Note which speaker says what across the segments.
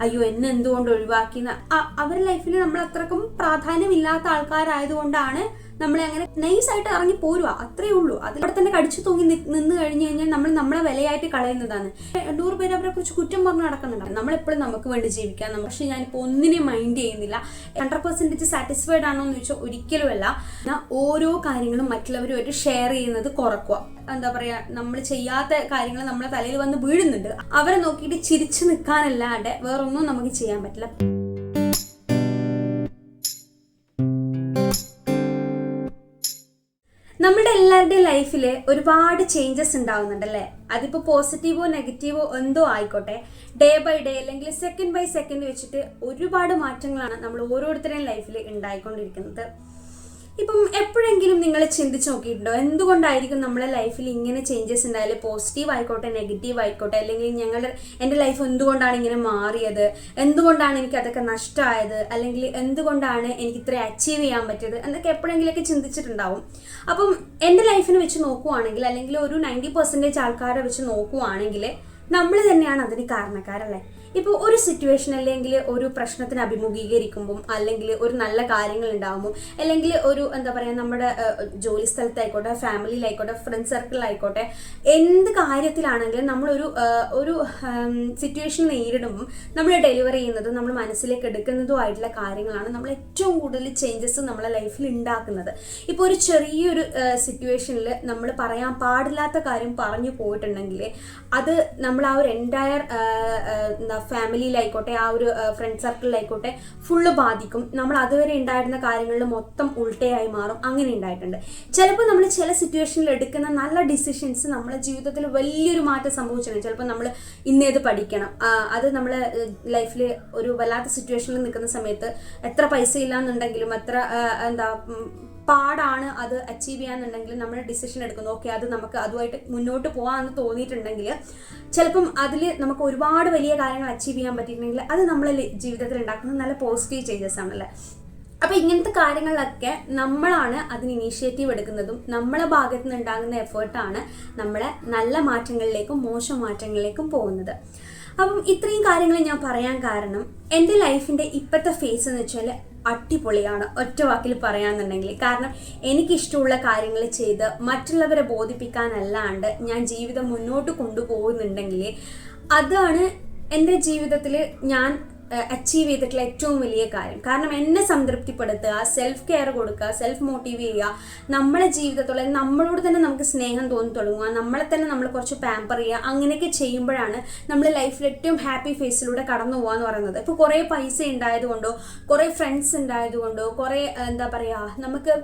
Speaker 1: അയ്യോ എന്നെ എന്തുകൊണ്ട് ഒഴിവാക്കി അവരുടെ ലൈഫിൽ നമ്മൾ അത്രക്കും പ്രാധാന്യമില്ലാത്ത ആൾക്കാരായതുകൊണ്ടാണ് നമ്മളെ അങ്ങനെ നൈസായിട്ട് ഇറങ്ങി പോരുക, അത്രേ ഉള്ളൂ. അതിലൂടെ തന്നെ കടിച്ചു തൂങ്ങി നിന്ന് കഴിഞ്ഞു കഴിഞ്ഞാൽ നമ്മൾ നമ്മളെ വിലയായിട്ട് കളയുന്നതാണ്. 100 പേര് അവരെ കുറിച്ച് കുറ്റം പറഞ്ഞ് നടക്കുന്നുണ്ടാവും. നമ്മളെപ്പോഴും നമുക്ക് വേണ്ടി ജീവിക്കാം. പക്ഷെ ഞാനിപ്പോൾ ഒന്നിനെയും മൈൻഡ് ചെയ്യുന്നില്ല. 100% സാറ്റിസ്ഫൈഡ് ആണോ എന്ന് ചോദിച്ചാൽ ഒരിക്കലുമല്ല. ഓരോ കാര്യങ്ങളും മറ്റുള്ളവരുമായിട്ട് ഷെയർ ചെയ്യുന്നത് കുറക്കുക. എന്താ പറയാ, നമ്മൾ ചെയ്യാത്ത കാര്യങ്ങൾ നമ്മളെ തലയിൽ വന്ന് വീഴുന്നുണ്ട്. അവരെ നോക്കിയിട്ട് ചിരിച്ചു നിൽക്കാനല്ലാണ്ട് വേറൊന്നും നമുക്ക് ചെയ്യാൻ പറ്റില്ല. നമ്മുടെ എല്ലാവരുടെയും ലൈഫിൽ ഒരുപാട് ചേഞ്ചസ് ഉണ്ടാവുന്നുണ്ടല്ലേ. അതിപ്പോൾ പോസിറ്റീവോ നെഗറ്റീവോ എന്തോ ആയിക്കോട്ടെ, ഡേ ബൈ ഡേ അല്ലെങ്കിൽ സെക്കൻഡ് ബൈ സെക്കൻഡ് വെച്ചിട്ട് ഒരുപാട് മാറ്റങ്ങളാണ് നമ്മൾ ഓരോരുത്തരുടെയും ലൈഫിൽ ഉണ്ടായിക്കൊണ്ടിരിക്കുന്നത്. ഇപ്പം എപ്പോഴെങ്കിലും നിങ്ങൾ ചിന്തിച്ച് നോക്കിയിട്ടുണ്ടോ, എന്തുകൊണ്ടായിരിക്കും നമ്മളെ ലൈഫിൽ ഇങ്ങനെ ചേഞ്ചസ് ഉണ്ടായാലും? പോസിറ്റീവ് ആയിക്കോട്ടെ നെഗറ്റീവ് ആയിക്കോട്ടെ, അല്ലെങ്കിൽ എൻ്റെ ലൈഫ് എന്തുകൊണ്ടാണ് ഇങ്ങനെ മാറിയത്, എന്തുകൊണ്ടാണ് എനിക്ക് അതൊക്കെ നഷ്ടമായത്, അല്ലെങ്കിൽ എന്തുകൊണ്ടാണ് എനിക്ക് ഇത്ര അച്ചീവ് ചെയ്യാൻ പറ്റിയത് എന്നൊക്കെ എപ്പോഴെങ്കിലൊക്കെ ചിന്തിച്ചിട്ടുണ്ടാവും. അപ്പം എൻ്റെ ലൈഫിനെ വെച്ച് നോക്കുവാണെങ്കിൽ, അല്ലെങ്കിൽ ഒരു 90% ആൾക്കാരെ വെച്ച് നോക്കുവാണെങ്കിൽ നമ്മൾ തന്നെയാണ് അതിന് കാരണക്കാരല്ലേ. ഇപ്പോൾ ഒരു സിറ്റുവേഷൻ അല്ലെങ്കിൽ ഒരു പ്രശ്നത്തിന് അഭിമുഖീകരിക്കുമ്പം, അല്ലെങ്കിൽ ഒരു നല്ല കാര്യങ്ങൾ ഉണ്ടാകുമ്പോൾ, അല്ലെങ്കിൽ ഒരു എന്താ പറയുക നമ്മുടെ ജോലി സ്ഥലത്തായിക്കോട്ടെ, ഫാമിലിയിലായിക്കോട്ടെ, ഫ്രണ്ട് സർക്കിളിലായിക്കോട്ടെ, എന്ത് കാര്യത്തിലാണെങ്കിലും നമ്മളൊരു ഒരു സിറ്റുവേഷൻ നേരിടുമ്പം നമ്മൾ ഡെലിവർ ചെയ്യുന്നതും നമ്മൾ മനസ്സിലേക്ക് എടുക്കുന്നതും ആയിട്ടുള്ള കാര്യങ്ങളാണ് നമ്മൾ ഏറ്റവും കൂടുതൽ ചേഞ്ചസ് നമ്മളെ ലൈഫിൽ ഉണ്ടാക്കുന്നത്. ഇപ്പോൾ ഒരു ചെറിയൊരു സിറ്റുവേഷനിൽ നമ്മൾ പറയാൻ പാടില്ലാത്ത കാര്യം പറഞ്ഞു പോയിട്ടുണ്ടെങ്കിൽ അത് നമ്മൾ ആ ഒരു എൻറ്റയർ ഫാമിലിയിലായിക്കോട്ടെ, ആ ഒരു ഫ്രണ്ട് സർക്കിളിലായിക്കോട്ടെ ഫുള്ള് ബാധിക്കും. നമ്മൾ അതുവരെ ഉണ്ടായിരുന്ന കാര്യങ്ങളിൽ മൊത്തം ഉൾട്ടയായി മാറും. അങ്ങനെ ഉണ്ടായിട്ടുണ്ട്. ചിലപ്പോൾ നമ്മൾ ചില സിറ്റുവേഷനിൽ എടുക്കുന്ന നല്ല ഡിസിഷൻസ് നമ്മളെ ജീവിതത്തിൽ വലിയൊരു മാറ്റം സംഭവിച്ചിട്ടുണ്ട്. ചിലപ്പോൾ നമ്മൾ ഇന്നേത് പഠിക്കണം, അത് നമ്മളെ ലൈഫിൽ ഒരു വല്ലാത്ത സിറ്റുവേഷനിൽ നിൽക്കുന്ന സമയത്ത് എത്ര പൈസ ഇല്ലാന്നുണ്ടെങ്കിലും, എത്ര എന്താ പാടാണ് അത് അച്ചീവ് ചെയ്യാന്നുണ്ടെങ്കിൽ നമ്മൾ ഡിസിഷൻ എടുക്കുന്നു. ഓക്കെ, അത് നമുക്ക് അതുമായിട്ട് മുന്നോട്ട് പോകാമെന്ന് തോന്നിയിട്ടുണ്ടെങ്കിൽ, ചിലപ്പം അതിൽ നമുക്ക് ഒരുപാട് വലിയ കാര്യങ്ങൾ അച്ചീവ് ചെയ്യാൻ പറ്റിയിട്ടുണ്ടെങ്കിൽ അത് നമ്മളെ ജീവിതത്തിൽ ഉണ്ടാക്കുന്നത് നല്ല പോസിറ്റീവ് ചേഞ്ചസ് ആണല്ലേ. അപ്പോൾ ഇങ്ങനത്തെ കാര്യങ്ങളിലൊക്കെ നമ്മളാണ് അതിന് ഇനീഷ്യേറ്റീവ് എടുക്കുന്നതും നമ്മളെ ഭാഗത്തു നിന്ന് ഉണ്ടാകുന്ന എഫേർട്ടാണ് നമ്മളെ നല്ല മാറ്റങ്ങളിലേക്കും മോശം മാറ്റങ്ങളിലേക്കും പോകുന്നത്. അപ്പം ഇത്രയും കാര്യങ്ങൾ ഞാൻ പറയാൻ കാരണം, എൻ്റെ ലൈഫിൻ്റെ ഇപ്പോഴത്തെ ഫേസ് എന്ന് വെച്ചാൽ അടിപൊളിയാണ്, ഒറ്റ വാക്കിൽ പറയാന്നുണ്ടെങ്കിൽ. കാരണം എനിക്കിഷ്ടമുള്ള കാര്യങ്ങൾ ചെയ്ത് മറ്റുള്ളവരെ ബോധിപ്പിക്കാനല്ലാണ്ട് ഞാൻ ജീവിതം മുന്നോട്ട് കൊണ്ടുപോകുന്നുണ്ടെങ്കിൽ അതാണ് എൻ്റെ ജീവിതത്തിൽ ഞാൻ അച്ചീവ് ചെയ്തിട്ടുള്ള ഏറ്റവും വലിയ കാര്യം. കാരണം എന്നെ സംതൃപ്തിപ്പെടുത്തുക, സെൽഫ് കെയർ കൊടുക്കുക, സെൽഫ് മോട്ടിവേറ്റ് ചെയ്യുക, നമ്മളെ ജീവിതത്തോളം നമ്മളോട് തന്നെ നമുക്ക് സ്നേഹം തോന്നി തുടങ്ങുക, നമ്മളെ തന്നെ നമ്മൾ കുറച്ച് പാമ്പർ ചെയ്യുക, അങ്ങനെയൊക്കെ ചെയ്യുമ്പോഴാണ് നമ്മൾ ലൈഫിൽ ഏറ്റവും ഹാപ്പി ഫേസിലൂടെ കടന്നു പോകുക എന്ന് പറയുന്നത്. ഇപ്പോൾ കുറേ പൈസ ഉണ്ടായതുകൊണ്ടോ, കുറേ ഫ്രണ്ട്സ് ഉണ്ടായതുകൊണ്ടോ, കുറേ എന്താ പറയുക നമുക്ക്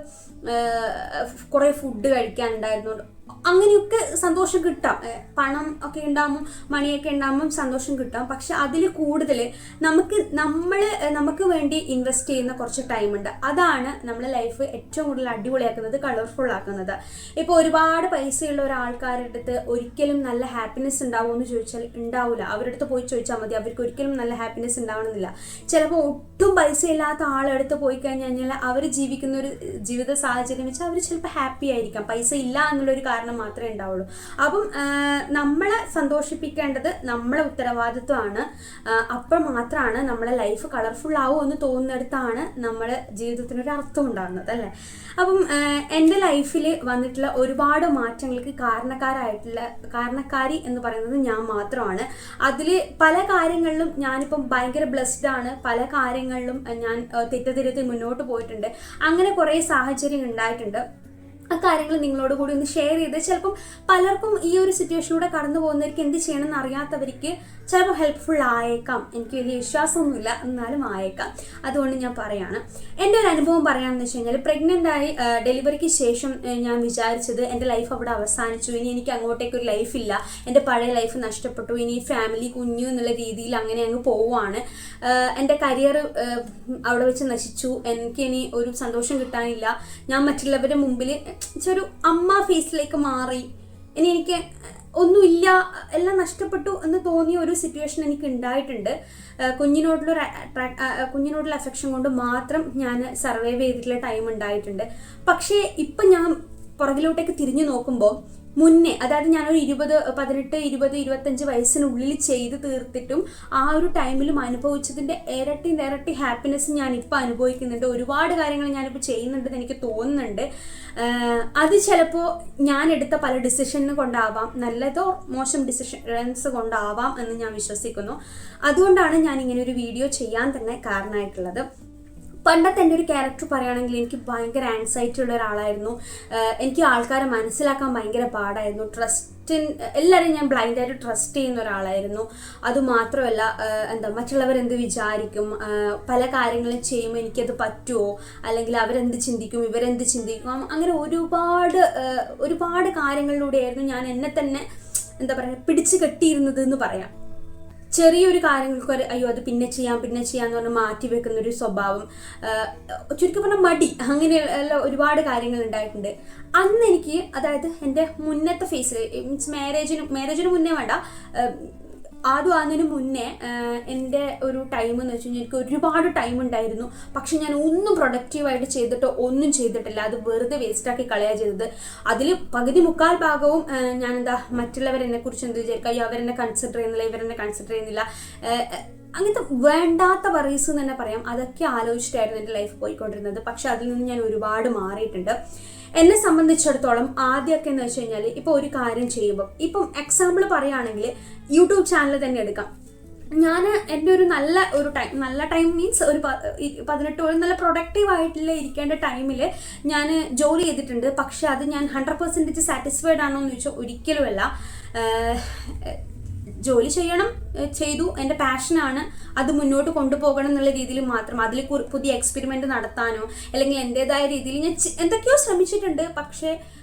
Speaker 1: കുറേ ഫുഡ് കഴിക്കാനുണ്ടായിരുന്നുകൊണ്ടോ അങ്ങനെയൊക്കെ സന്തോഷം കിട്ടാം. പണം ഒക്കെ ഉണ്ടാകുമ്പോൾ, മണിയൊക്കെ ഉണ്ടാകുമ്പം സന്തോഷം കിട്ടാം. പക്ഷെ അതിൽ കൂടുതൽ നമുക്ക് വേണ്ടി ഇൻവെസ്റ്റ് ചെയ്യുന്ന കുറച്ച് ടൈമുണ്ട്. അതാണ് നമ്മളെ ലൈഫ് ഏറ്റവും കൂടുതൽ അടിപൊളിയാക്കുന്നത്, കളർഫുൾ ആക്കുന്നത്. ഇപ്പോൾ ഒരുപാട് പൈസയുള്ള ഒരാൾക്കാരുടെ അടുത്ത് ഒരിക്കലും നല്ല ഹാപ്പിനെസ് ഉണ്ടാവുമെന്ന് ചോദിച്ചാൽ ഉണ്ടാവില്ല. അവരുടെ അടുത്ത് പോയി ചോദിച്ചാൽ മതി, അവർക്ക് ഒരിക്കലും നല്ല ഹാപ്പിനെസ് ഉണ്ടാവണമെന്നില്ല. ചിലപ്പോൾ ഒട്ടും പൈസ ഇല്ലാത്ത ആളെടുത്ത് പോയി കഴിഞ്ഞാൽ അവർ ജീവിക്കുന്ന ഒരു ജീവിത സാഹചര്യം വെച്ചാൽ അവർ ചിലപ്പോൾ ഹാപ്പി ആയിരിക്കാം. പൈസ ഇല്ല എന്നുള്ളൊരു കാരണം മാത്രമേ ഉണ്ടാവുള്ളൂ. അപ്പം നമ്മളെ സന്തോഷിപ്പിക്കേണ്ടത് നമ്മളെ ഉത്തരവാദിത്വമാണ്. അപ്പോൾ മാത്രമാണ് നമ്മളെ ലൈഫ് കളർഫുൾ ആവും എന്ന് തോന്നുന്നിടത്താണ് നമ്മുടെ ജീവിതത്തിനൊരു അർത്ഥം ഉണ്ടാകുന്നത് അല്ലേ. അപ്പം എൻ്റെ ലൈഫിൽ വന്നിട്ടുള്ള ഒരുപാട് മാറ്റങ്ങൾക്ക് കാരണക്കാരി എന്ന് പറയുന്നത് ഞാൻ മാത്രമാണ്. അതിൽ പല കാര്യങ്ങളിലും ഞാനിപ്പം ഭയങ്കര ബ്ലെസ്ഡ് ആണ്. പല കാര്യങ്ങളിലും ഞാൻ തെറ്റുതിരുത്തി മുന്നോട്ട് പോയിട്ടുണ്ട്. അങ്ങനെ കുറേ സാഹചര്യം ഉണ്ടായിട്ടുണ്ട്. ആ കാര്യങ്ങൾ നിങ്ങളോട് കൂടി ഒന്ന് ഷെയർ ചെയ്ത്, ചിലപ്പം പലർക്കും ഈ ഒരു സിറ്റുവേഷനിലൂടെ കടന്നു പോകുന്നവർക്ക് എന്ത് ചെയ്യണമെന്ന് അറിയാത്തവർക്ക് ചിലപ്പോൾ ഹെൽപ്ഫുൾ ആയേക്കാം. എനിക്ക് വലിയ വിശ്വാസമൊന്നുമില്ല, എന്നാലും ആയേക്കാം. അതുകൊണ്ട് ഞാൻ പറയാണ്. എൻ്റെ ഒരു അനുഭവം പറയാമെന്ന് വെച്ച് കഴിഞ്ഞാൽ, പ്രഗ്നൻ്റ് ആയി ഡെലിവറിക്ക് ശേഷം ഞാൻ വിചാരിച്ചത് എൻ്റെ ലൈഫ് അവിടെ അവസാനിച്ചു, ഇനി എനിക്ക് അങ്ങോട്ടേക്കൊരു ലൈഫില്ല, എൻ്റെ പഴയ ലൈഫ് നഷ്ടപ്പെട്ടു, ഇനി ഫാമിലി കുഞ്ഞു എന്നുള്ള രീതിയിൽ അങ്ങനെ അങ്ങ് പോവുകയാണ്. എൻ്റെ കരിയർ അവിടെ വെച്ച് നശിച്ചു, എനിക്ക് ഇനി ഒരു സന്തോഷം കിട്ടാനില്ല, ഞാൻ മറ്റുള്ളവരുടെ മുമ്പിൽ ഒരു അമ്മ ഫേസിലേക്ക് മാറി, ഇനി എനിക്ക് ഒന്നുമില്ല, എല്ലാം നഷ്ടപ്പെട്ടു എന്ന് തോന്നിയ ഒരു സിറ്റുവേഷൻ എനിക്ക് ഉണ്ടായിട്ടുണ്ട്. കുഞ്ഞിനോടുള്ള അഫെക്ഷൻ കൊണ്ട് മാത്രം ഞാൻ സർവൈവ് ചെയ്തിട്ടുള്ള ടൈം ഉണ്ടായിട്ടുണ്ട്. പക്ഷേ ഇപ്പം ഞാൻ പുറകിലോട്ടേക്ക് തിരിഞ്ഞു നോക്കുമ്പോൾ മുന്നേ, അതായത് ഞാനൊരു 18, 20, 25 വയസ്സിനുള്ളിൽ ചെയ്ത് തീർത്തിട്ടും ആ ഒരു ടൈമിലും അനുഭവിച്ചതിൻ്റെ ഇരട്ടി ഹാപ്പിനെസ് ഞാനിപ്പോൾ അനുഭവിക്കുന്നുണ്ട്. ഒരുപാട് കാര്യങ്ങൾ ഞാനിപ്പോൾ ചെയ്യുന്നുണ്ടെന്ന് എനിക്ക് തോന്നുന്നുണ്ട്. അത് ചിലപ്പോൾ ഞാൻ എടുത്ത പല ഡിസിഷന് കൊണ്ടാവാം, നല്ലതോ മോശം ഡിസിഷൻസ് കൊണ്ടാവാം എന്ന് ഞാൻ വിശ്വസിക്കുന്നു. അതുകൊണ്ടാണ് ഞാൻ ഇങ്ങനെ ഒരു വീഡിയോ ചെയ്യാൻ തന്നെ കാരണമായിട്ടുള്ളത്. പണ്ടത്തെ എൻ്റെ ഒരു ക്യാരക്ടർ പറയുകയാണെങ്കിൽ എനിക്ക് ഭയങ്കര ആൻസൈറ്റി ഉള്ള ഒരാളായിരുന്നു. എനിക്ക് ആൾക്കാരെ മനസ്സിലാക്കാൻ ഭയങ്കര പാടായിരുന്നു. എല്ലാവരെയും ഞാൻ ബ്ലൈൻഡായിട്ട് ട്രസ്റ്റ് ചെയ്യുന്ന ഒരാളായിരുന്നു. അതുമാത്രമല്ല മറ്റുള്ളവരെന്ത് വിചാരിക്കും, പല കാര്യങ്ങളും ചെയ്യുമ്പോൾ എനിക്കത് പറ്റുമോ, അല്ലെങ്കിൽ അവരെന്ത് ചിന്തിക്കും, ഇവരെന്ത് ചിന്തിക്കും, അങ്ങനെ ഒരുപാട് കാര്യങ്ങളിലൂടെയായിരുന്നു ഞാൻ എന്നെ തന്നെ പിടിച്ചു കെട്ടിയിരുന്നത് എന്ന് പറയാം. ചെറിയൊരു കാര്യങ്ങൾക്ക് അയ്യോ അത് പിന്നെ ചെയ്യാന്ന് പറഞ്ഞ് മാറ്റി വെക്കുന്ന ഒരു സ്വഭാവം, ചുരുക്കി പറഞ്ഞാൽ മടി, അങ്ങനെയുള്ള ഒരുപാട് കാര്യങ്ങൾ ഉണ്ടായിട്ടുണ്ട്. അന്ന് എനിക്ക്, അതായത് എൻ്റെ മുന്നത്തെ ഫേസിൽ മീൻസ് മാരേജിന് മുന്നേ വേണ്ട, അതിന് മുന്നേ എൻ്റെ ഒരു ടൈം എന്ന് വെച്ച് കഴിഞ്ഞാൽ എനിക്ക് ഒരുപാട് ടൈം ഉണ്ടായിരുന്നു. പക്ഷെ ഞാൻ ഒന്നും പ്രൊഡക്റ്റീവായിട്ട് ചെയ്തിട്ടോ ഒന്നും ചെയ്തിട്ടില്ല. അത് വെറുതെ വേസ്റ്റാക്കി കളയുക ചെയ്തത്. അതിൽ പകുതി മുക്കാൽ ഭാഗവും ഞാൻ മറ്റുള്ളവരെന്നെ കുറിച്ച് എന്ത് വിചാരിക്കുക, അയ്യോ അവരെന്നെ കൺസിഡർ ചെയ്യുന്നില്ല, ഇവരെന്നെ കൺസിഡർ ചെയ്യുന്നില്ല, അങ്ങനത്തെ വേണ്ടാത്ത വറീസ് എന്ന് തന്നെ പറയാം. അതൊക്കെ ആലോചിച്ചിട്ടായിരുന്നു എൻ്റെ ലൈഫ് പോയിക്കൊണ്ടിരുന്നത്. പക്ഷെ അതിൽ നിന്ന് ഞാൻ ഒരുപാട് മാറിയിട്ടുണ്ട്. എന്നെ സംബന്ധിച്ചിടത്തോളം ആദ്യമൊക്കെ എന്ന് വെച്ച് കഴിഞ്ഞാൽ ഇപ്പോൾ ഒരു കാര്യം ചെയ്യുമ്പോൾ, ഇപ്പം എക്സാമ്പിൾ പറയുകയാണെങ്കിൽ യൂട്യൂബ് ചാനൽ തന്നെ എടുക്കാം. ഞാൻ എൻ്റെ ഒരു നല്ല ടൈം മീൻസ് ഒരു 18 നല്ല പ്രൊഡക്റ്റീവായിട്ടുള്ള ഇരിക്കേണ്ട ടൈമിൽ ഞാൻ ജോലി ചെയ്തിട്ടുണ്ട്. പക്ഷെ അത് ഞാൻ 100% സാറ്റിസ്ഫൈഡ് ആണോ എന്ന് ചോദിച്ചാൽ ഒരിക്കലുമല്ല. ജോലി ചെയ്തു, എൻ്റെ പാഷനാണ്, അത് മുന്നോട്ട് കൊണ്ടുപോകണം എന്നുള്ള രീതിയിൽ മാത്രം. അതിൽ പുതിയ എക്സ്പെരിമെൻ്റ് നടത്താനോ അല്ലെങ്കിൽ എൻ്റെതായ രീതിയിൽ ഞാൻ എന്തൊക്കെയോ ശ്രമിച്ചിട്ടുണ്ട്. പക്ഷേ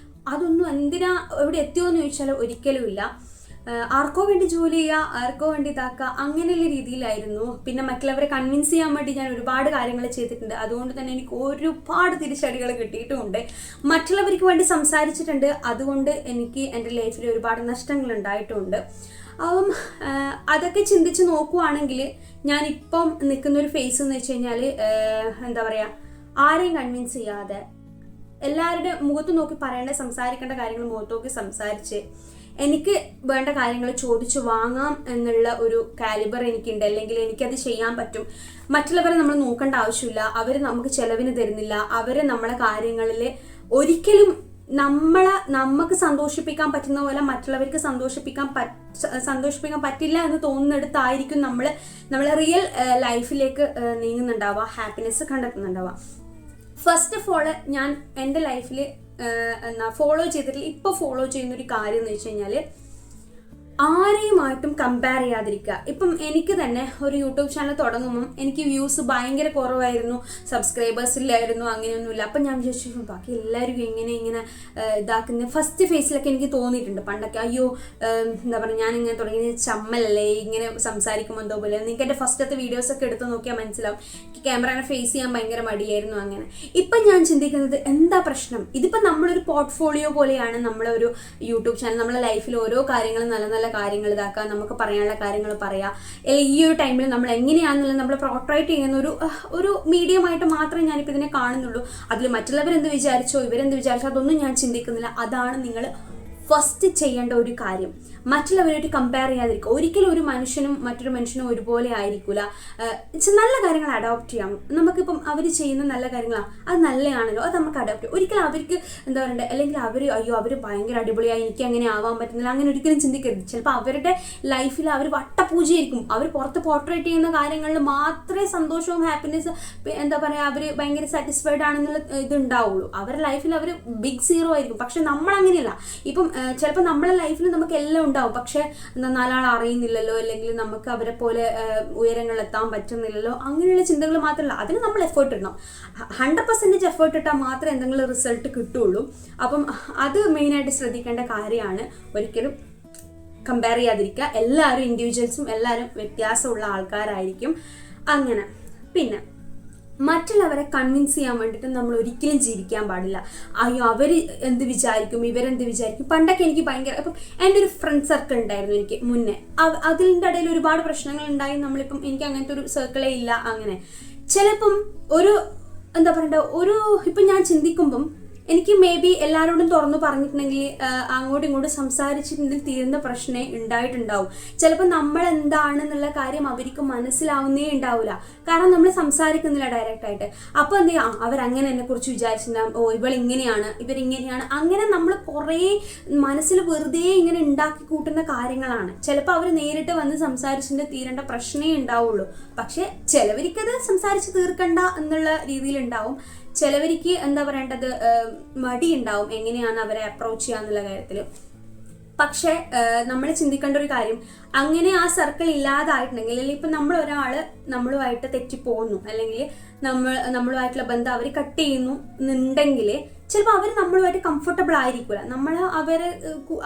Speaker 1: അതൊന്നും എവിടെ എത്തിയോ എന്ന് ചോദിച്ചാൽ ഒരിക്കലുമില്ല. ആർക്കോ വേണ്ടി ജോലി ചെയ്യുക, ആർക്കോ വേണ്ടി ഇതാക്കുക, അങ്ങനെയുള്ള രീതിയിലായിരുന്നു. പിന്നെ മറ്റുള്ളവരെ കൺവിൻസ് ചെയ്യാൻ വേണ്ടി ഞാൻ ഒരുപാട് കാര്യങ്ങൾ ചെയ്തിട്ടുണ്ട്. അതുകൊണ്ട് തന്നെ എനിക്ക് ഒരുപാട് തിരിച്ചടികൾ കിട്ടിയിട്ടുമുണ്ട്. മറ്റുള്ളവർക്ക് വേണ്ടി സംസാരിച്ചിട്ടുണ്ട്. അതുകൊണ്ട് എനിക്ക് എൻ്റെ ലൈഫിൽ ഒരുപാട് നഷ്ടങ്ങൾ ഉണ്ടായിട്ടുമുണ്ട്. അതൊക്കെ ചിന്തിച്ച് നോക്കുവാണെങ്കിൽ ഞാനിപ്പം നിൽക്കുന്നൊരു ഫേസ് എന്ന് വെച്ച് കഴിഞ്ഞാൽ ആരെയും കൺവിൻസ് ചെയ്യാതെ എല്ലാവരുടെ മുഖത്ത് നോക്കി സംസാരിക്കേണ്ട കാര്യങ്ങൾ മുഖത്ത് നോക്കി സംസാരിച്ച് എനിക്ക് വേണ്ട കാര്യങ്ങൾ ചോദിച്ചു വാങ്ങാം എന്നുള്ള ഒരു കാലിബർ എനിക്കുണ്ട്. അല്ലെങ്കിൽ എനിക്കത് ചെയ്യാൻ പറ്റും. മറ്റുള്ളവരെ നമ്മൾ നോക്കേണ്ട ആവശ്യമില്ല. അവർ നമുക്ക് ചെലവിന് തരുന്നില്ല. അവരെ നമ്മളെ കാര്യങ്ങളിൽ ഒരിക്കലും നമുക്ക് സന്തോഷിപ്പിക്കാൻ പറ്റുന്ന പോലെ മറ്റുള്ളവർക്ക് സന്തോഷിപ്പിക്കാൻ പറ്റില്ല എന്ന് തോന്നുന്നിടത്തായിരിക്കും നമ്മളെ റിയൽ ലൈഫിലേക്ക് നീങ്ങുന്നുണ്ടാവുക, ഹാപ്പിനെസ് കണ്ടെത്തുന്നുണ്ടാവുക. ഫസ്റ്റ് ഓഫ് ഓൾ ഞാൻ എൻ്റെ ലൈഫിൽ ഫോളോ ചെയ്തിട്ടില്ല, ഇപ്പോൾ ഫോളോ ചെയ്യുന്നൊരു കാര്യം എന്ന് വെച്ച് കഴിഞ്ഞാൽ ആരെയുമായിട്ടും കമ്പയർ ചെയ്യാതിരിക്കുക. ഇപ്പം എനിക്ക് തന്നെ ഒരു യൂട്യൂബ് ചാനൽ തുടങ്ങുമ്പം എനിക്ക് വ്യൂസ് ഭയങ്കര കുറവായിരുന്നു, സബ്സ്ക്രൈബേഴ്സ് ഇല്ലായിരുന്നു, അങ്ങനെയൊന്നുമില്ല. അപ്പം ഞാൻ വിചാരിച്ചു ബാക്കി എല്ലാവരും ഇങ്ങനെ ഇതാക്കുന്ന ഫസ്റ്റ് ഫേസിലൊക്കെ എനിക്ക് തോന്നിയിട്ടുണ്ട് പണ്ടൊക്കെ. അയ്യോ ഞാനിങ്ങനെ തുടങ്ങി ചമ്മലല്ലേ, ഇങ്ങനെ സംസാരിക്കുമ്പോൾ എന്തോ പോലെ. നിങ്ങൾക്ക് എൻ്റെ ഫസ്റ്റത്തെ വീഡിയോസൊക്കെ എടുത്ത് നോക്കിയാൽ മനസ്സിലാവും ക്യാമറനെ ഫേസ് ചെയ്യാൻ ഭയങ്കര മടിയായിരുന്നു. അങ്ങനെ ഇപ്പം ഞാൻ ചിന്തിക്കുന്നത് എന്താ പ്രശ്നം, ഇതിപ്പോൾ നമ്മളൊരു പോർട്ട്ഫോളിയോ പോലെയാണ് നമ്മളെ ഒരു യൂട്യൂബ് ചാനൽ. നമ്മളെ ലൈഫിൽ ഓരോ കാര്യങ്ങളും നല്ല കാര്യങ്ങൾ ഇതാക്കുക, നമുക്ക് പറയാനുള്ള കാര്യങ്ങൾ പറയാം. അല്ലെങ്കിൽ ഈ ഒരു ടൈമിൽ നമ്മൾ എങ്ങനെയാണെന്നുള്ളത് നമ്മൾ പോർട്രേറ്റ് ചെയ്യുന്ന ഒരു മീഡിയമായിട്ട് മാത്രമേ ഞാനിപ്പോൾ ഇതിനെ കാണുന്നുള്ളൂ. അതിൽ മറ്റുള്ളവരെന്ത് വിചാരിച്ചോ ഇവരെന്ത് വിചാരിച്ചോ അതൊന്നും ഞാൻ ചിന്തിക്കുന്നില്ല. അതാണ് നിങ്ങൾ ഫസ്റ്റ് ചെയ്യേണ്ട ഒരു കാര്യം. മറ്റുള്ളവരായിട്ട് കമ്പയർ ചെയ്യാതിരിക്കുക. ഒരിക്കലും ഒരു മനുഷ്യനും മറ്റൊരു മനുഷ്യനും ഒരുപോലെ ആയിരിക്കില്ല. നല്ല കാര്യങ്ങൾ അഡോപ്റ്റ് ചെയ്യാം. നമുക്കിപ്പം അവർ ചെയ്യുന്ന നല്ല കാര്യങ്ങളാണ്, അത് നല്ലതാണല്ലോ, അത് നമുക്ക് അഡോപ്റ്റ് ചെയ്യാം. ഒരിക്കലും അവർക്ക് അല്ലെങ്കിൽ അവർ ഭയങ്കര അടിപൊളിയായി എനിക്ക് അങ്ങനെ ആവാൻ പറ്റുന്നില്ല, അങ്ങനെ ഒരിക്കലും ചിന്തിക്കരുത്. ചിലപ്പോൾ അവരുടെ ലൈഫിൽ അവർ വട്ടപൂജയായിരിക്കും. അവർ പുറത്ത് പോർട്രേറ്റ് ചെയ്യുന്ന കാര്യങ്ങളിൽ മാത്രമേ സന്തോഷവും ഹാപ്പിനെസ് അവർ ഭയങ്കര സാറ്റിസ്ഫൈഡ് ആണെന്നുള്ള ഇതുണ്ടാവുള്ളൂ. അവരുടെ ലൈഫിൽ അവർ ബിഗ് സീറോ ആയിരിക്കും. പക്ഷെ നമ്മളങ്ങനെയല്ല. ഇപ്പം ചിലപ്പോൾ നമ്മളെ ലൈഫിൽ നമുക്ക് എല്ലാം ഉണ്ടാവും, പക്ഷെ നാലാൾ അറിയുന്നില്ലല്ലോ, അല്ലെങ്കിൽ നമുക്ക് അവരെ പോലെ ഉയരങ്ങളിലെത്താൻ പറ്റുന്നില്ലല്ലോ, അങ്ങനെയുള്ള ചിന്തകൾ മാത്രമല്ല. അതിന് നമ്മൾ എഫേർട്ട് ഇടണം. 100% എഫേർട്ട് ഇട്ടാൽ മാത്രമേ എന്തെങ്കിലും റിസൾട്ട് കിട്ടുള്ളൂ. അപ്പം അത് മെയിനായിട്ട് ശ്രദ്ധിക്കേണ്ട കാര്യമാണ്. ഒരിക്കലും കമ്പയർ ചെയ്യാതിരിക്കുക. എല്ലാവരും ഇൻഡിവിജ്വൽസും എല്ലാവരും വ്യത്യാസമുള്ള ആൾക്കാരായിരിക്കും. അങ്ങനെ പിന്നെ മറ്റുള്ളവരെ കൺവിൻസ് ചെയ്യാൻ വേണ്ടിയിട്ട് നമ്മൾ ഒരിക്കലും ജീവിക്കാൻ പാടില്ല. അയ്യോ അവർ എന്ത് വിചാരിക്കും, ഇവരെന്ത് വിചാരിക്കും. പണ്ടൊക്കെ എനിക്ക് ഭയങ്കര ഇപ്പം എൻ്റെ ഒരു ഫ്രണ്ട് സർക്കിൾ ഉണ്ടായിരുന്നു എനിക്ക് മുന്നേ. അതിൻ്റെ ഇടയിൽ ഒരുപാട് പ്രശ്നങ്ങൾ ഉണ്ടായി. നമ്മളിപ്പം എനിക്ക് അങ്ങനത്തെ ഒരു സർക്കിളേ ഇല്ല. അങ്ങനെ ചിലപ്പം ഇപ്പം ഞാൻ ചിന്തിക്കുമ്പം എനിക്ക് മേ ബി എല്ലാവരോടും തുറന്നു പറഞ്ഞിട്ടുണ്ടെങ്കിൽ അങ്ങോട്ടും ഇങ്ങോട്ടും സംസാരിച്ചിട്ടുണ്ടെങ്കിൽ തീരുന്ന പ്രശ്നമേ ഉണ്ടായിട്ടുണ്ടാവും. ചിലപ്പോൾ നമ്മൾ എന്താണെന്നുള്ള കാര്യം അവർക്ക് മനസ്സിലാവുന്നേ ഉണ്ടാവില്ല, കാരണം നമ്മൾ സംസാരിക്കുന്നില്ല ഡയറക്റ്റായിട്ട്. അപ്പോൾ എന്ത് ചെയ്യാം, അവരങ്ങനെ എന്നെ കുറിച്ച് വിചാരിച്ചിട്ടുണ്ടാകും, ഓ ഇവളിങ്ങനെയാണ് ഇവരിങ്ങനെയാണ്, അങ്ങനെ നമ്മൾ കുറേ മനസ്സിൽ വെറുതെ ഇങ്ങനെ ഉണ്ടാക്കി കൂട്ടുന്ന കാര്യങ്ങളാണ്. ചിലപ്പോൾ അവർ നേരിട്ട് വന്ന് സംസാരിച്ചിട്ട് തീരേണ്ട പ്രശ്നമേ ഉണ്ടാവുള്ളൂ. പക്ഷെ ചിലവർക്കത് സംസാരിച്ച് തീർക്കണ്ട എന്നുള്ള രീതിയിലുണ്ടാവും. ചിലവർക്ക് എന്താ പറയേണ്ടത്, മടി ഉണ്ടാവും എങ്ങനെയാണ് അവരെ അപ്രോച്ച് ചെയ്യുക എന്നുള്ള കാര്യത്തിൽ. പക്ഷെ നമ്മൾ ചിന്തിക്കേണ്ട ഒരു കാര്യം, അങ്ങനെ ആ സർക്കിൾ ഇല്ലാതായിട്ടുണ്ടെങ്കിൽ, അല്ലെങ്കിൽ ഇപ്പം നമ്മളൊരാൾ നമ്മളുമായിട്ട് തെറ്റിപ്പോകുന്നു, അല്ലെങ്കിൽ നമ്മളുമായിട്ടുള്ള ബന്ധം അവർ കട്ട് ചെയ്യുന്നു എന്നുണ്ടെങ്കിൽ ചിലപ്പോൾ അവർ നമ്മളുമായിട്ട് കംഫർട്ടബിൾ ആയിരിക്കില്ല. നമ്മൾ